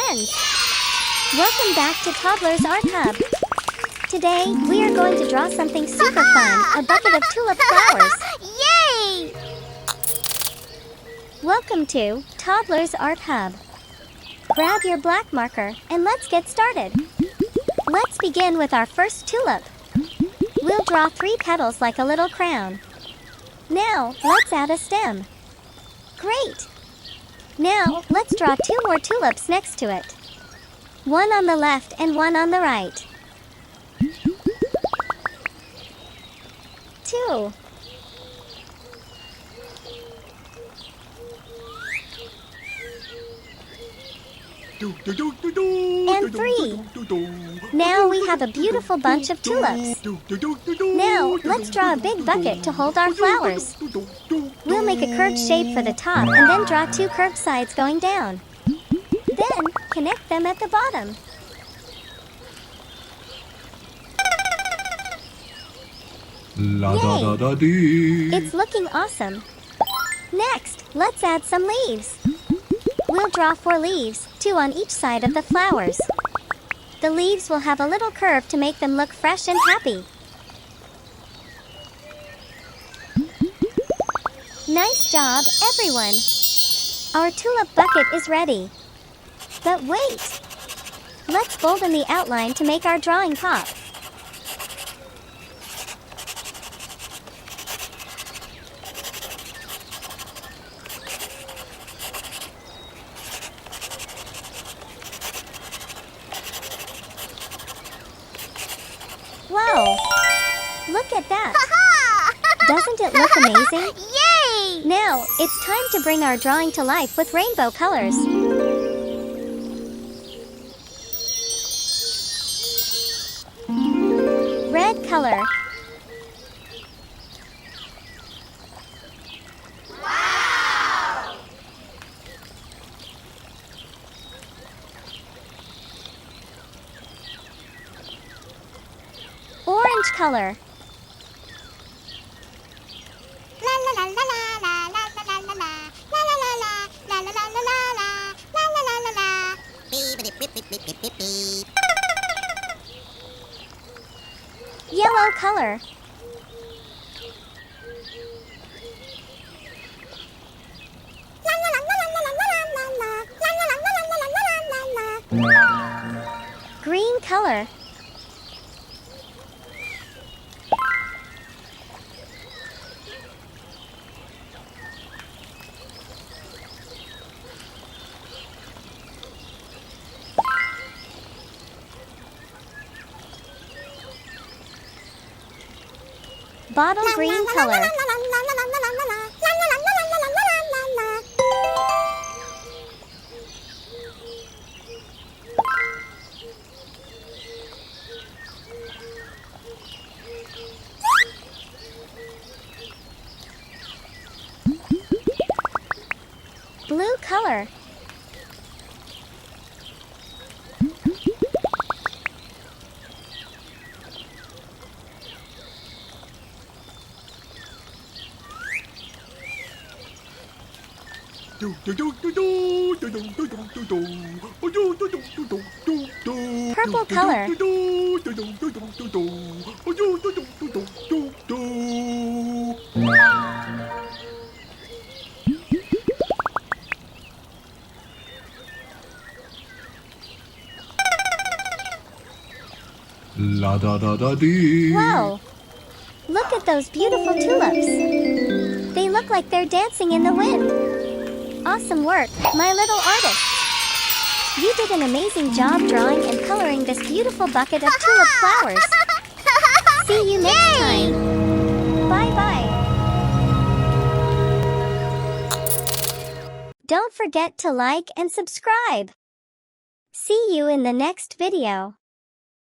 friends! Welcome back to Toddlers Art Hub. Today, we are going to draw something super fun, a bucket of tulip flowers. Yay! Welcome to Toddlers Art Hub. Grab your black marker and let's get started. Let's begin with our first tulip. We'll draw 3 petals like a little crown. Now, let's add a stem. Great! Now, let's draw 2 more tulips next to it. One on the left and one on the right. 2. And 3. Now we have a beautiful bunch of tulips. Now, let's draw a big bucket to hold our flowers. We'll make a curved shape for the top and then draw 2 curved sides going down. Then, connect them at the bottom. Yay! It's looking awesome. Next, let's add some leaves. We'll draw 4 leaves, 2 on each side of the flowers. The leaves will have a little curve to make them look fresh and happy. Nice job, everyone! Our tulip bucket is ready. But wait! Let's bolden the outline to make our drawing pop. Wow! Look at that! Doesn't it look amazing? Yay! Now, it's time to bring our drawing to life with rainbow colors. Red color. Wow! Orange color. Yellow color. Green color. Bottle green color. Blue color. Purple color. La da da da dee. Wow! Look at those beautiful tulips. They look like they're dancing in the wind. Awesome work, my little artist. You did an amazing job drawing and coloring this beautiful bucket of tulip flowers. See you next time. Bye-bye. Don't forget to like and subscribe. See you in the next video.